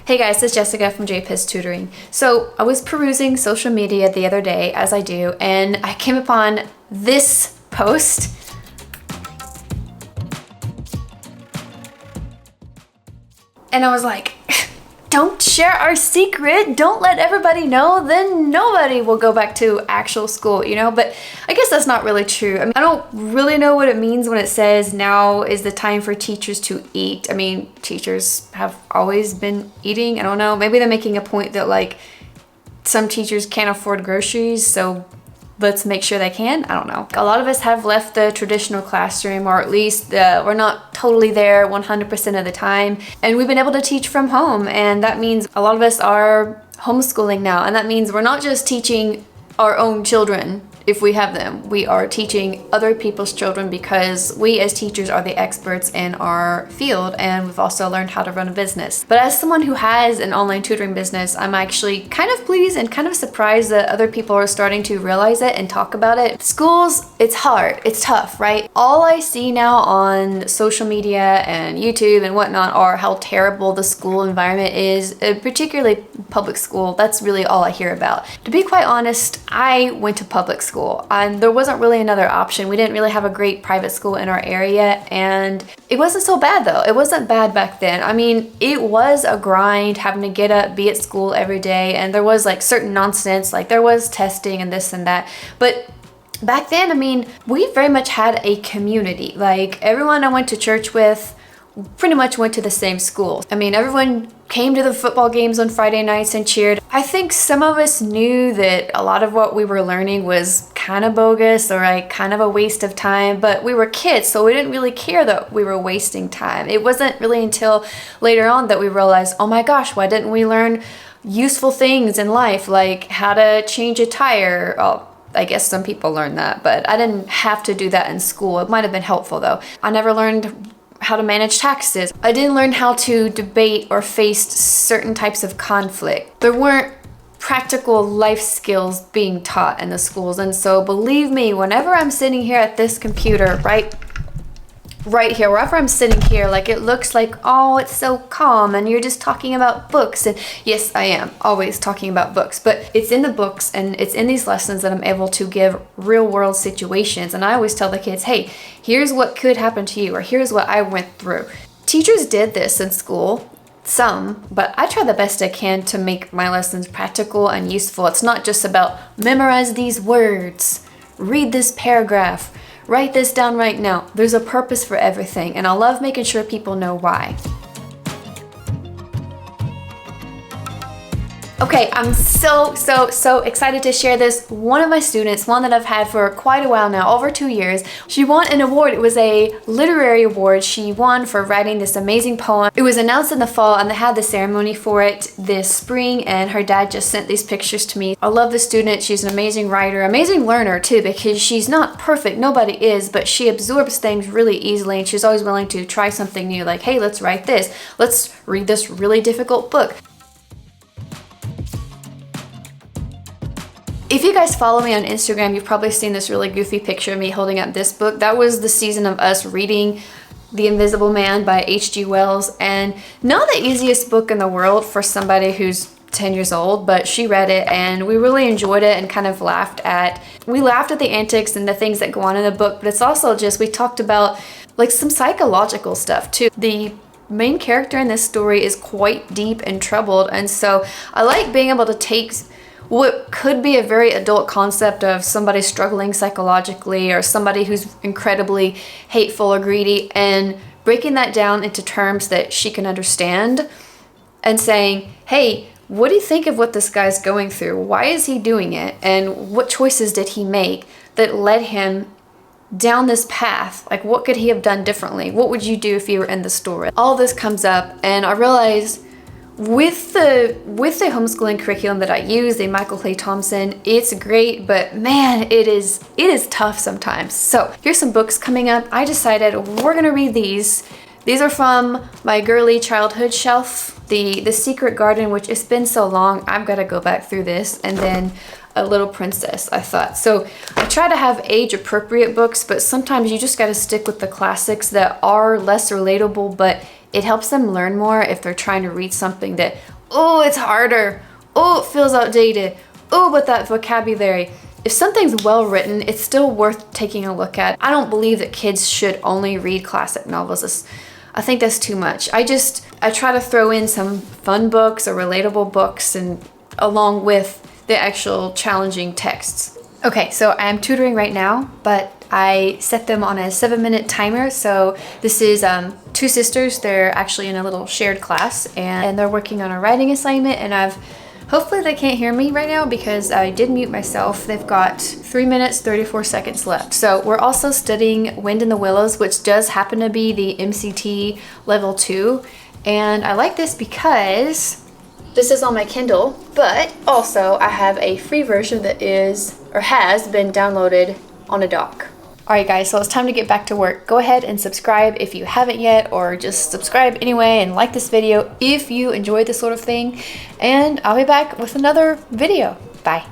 Hey guys, it's Jessica from PEZ Tutoring. So I was perusing social media the other day, as I do, and I came upon this post. And I was like, don't share our secret, don't let everybody know, then nobody will go back to actual school, you know? But I guess that's not really true. I mean, I don't really know what it means when it says now is the time for teachers to eat. I mean, teachers have always been eating. I don't know, maybe they're making a point that like some teachers can't afford groceries, so let's make sure they can. I don't know. A lot of us have left the traditional classroom, or at least we're not totally there 100% of the time. And we've been able to teach from home. And that means a lot of us are homeschooling now. And that means we're not just teaching our own children if we have them. We are teaching other people's children because we as teachers are the experts in our field, and we've also learned how to run a business. But as someone who has an online tutoring business, I'm actually kind of pleased and kind of surprised that other people are starting to realize it and talk about it. Schools, it's hard, it's tough, right? All I see now on social media and YouTube and whatnot are how terrible the school environment is, particularly public school. That's really all I hear about. To be quite honest, I went to public school. And there wasn't really another option. We didn't really have a great private school in our area, and it wasn't so bad though. It wasn't bad back then. I mean, it was a grind having to get up, be at school every day, and there was like certain nonsense, like there was testing and this and that. But back then, I mean, we very much had a community. Like everyone I went to church with pretty much went to the same school. I mean, everyone came to the football games on Friday nights and cheered. I think some of us knew that a lot of what we were learning was kind of bogus or like kind of a waste of time, but we were kids, so we didn't really care that we were wasting time. It wasn't really until later on that we realized, oh my gosh, why didn't we learn useful things in life, like how to change a tire? Oh, I guess some people learned that, but I didn't have to do that in school. It might have been helpful though. I never learned how to manage taxes. I didn't learn how to debate or face certain types of conflict. There weren't practical life skills being taught in the schools. And so believe me, whenever I'm sitting here at this computer, right here, wherever I'm sitting here, like it looks like, oh, it's so calm and you're just talking about books. And yes, I am always talking about books, but it's in the books and it's in these lessons that I'm able to give real world situations. And I always tell the kids, hey, here's what could happen to you, or here's what I went through. Teachers did this in school, some, but I try the best I can to make my lessons practical and useful. It's not just about memorize these words, read this paragraph, write this down right now. There's a purpose for everything, and I love making sure people know why. Okay, I'm so excited to share this. One of my students, one that I've had for quite a while now, over 2 years, she won an award. It was a literary award she won for writing this amazing poem. It was announced in the fall and they had the ceremony for it this spring, and her dad just sent these pictures to me. I love the student. She's an amazing writer, amazing learner too, because she's not perfect, nobody is, but she absorbs things really easily, and she's always willing to try something new, like, hey, let's write this. Let's read this really difficult book. If you guys follow me on Instagram, you've probably seen this really goofy picture of me holding up this book. That was the season of us reading The Invisible Man by H.G. Wells, and not the easiest book in the world for somebody who's 10 years old, but she read it and we really enjoyed it and kind of laughed at the antics and the things that go on in the book, but it's also just, we talked about like some psychological stuff too. The main character in this story is quite deep and troubled, and so I like being able to take what could be a very adult concept of somebody struggling psychologically or somebody who's incredibly hateful or greedy, and breaking that down into terms that she can understand and saying, hey, what do you think of what this guy's going through? Why is he doing it? And what choices did he make that led him down this path? Like, what could he have done differently? What would you do if you were in the story? All this comes up, and I realize with the homeschooling curriculum that I use, the Michael Clay Thompson, it's great, but man, it is tough sometimes. So here's some books coming up. I decided we're gonna read these. These are from my girly childhood shelf. The Secret Garden, which it's been so long, I've got to go back through this, and then A Little Princess, I thought. So I try to have age appropriate books, but sometimes you just got to stick with the classics that are less relatable, but it helps them learn more if they're trying to read something that, oh, it's harder, oh, it feels outdated, oh, but that vocabulary. If something's well written, it's still worth taking a look at. I don't believe that kids should only read classic novels. I think that's too much. I try to throw in some fun books or relatable books and along with the actual challenging texts. Okay, so I'm tutoring right now, but I set them on a 7-minute timer. So this is 2 sisters. They're actually in a little shared class and they're working on a writing assignment, and hopefully they can't hear me right now because I did mute myself. They've got 3 minutes, 34 seconds left. So we're also studying Wind in the Willows, which does happen to be the MCT level 2. And I like this because this is on my Kindle, but also I have a free version that is, or has been downloaded on a dock. Alright guys, so it's time to get back to work. Go ahead and subscribe if you haven't yet, or just subscribe anyway and like this video if you enjoy this sort of thing. And I'll be back with another video. Bye.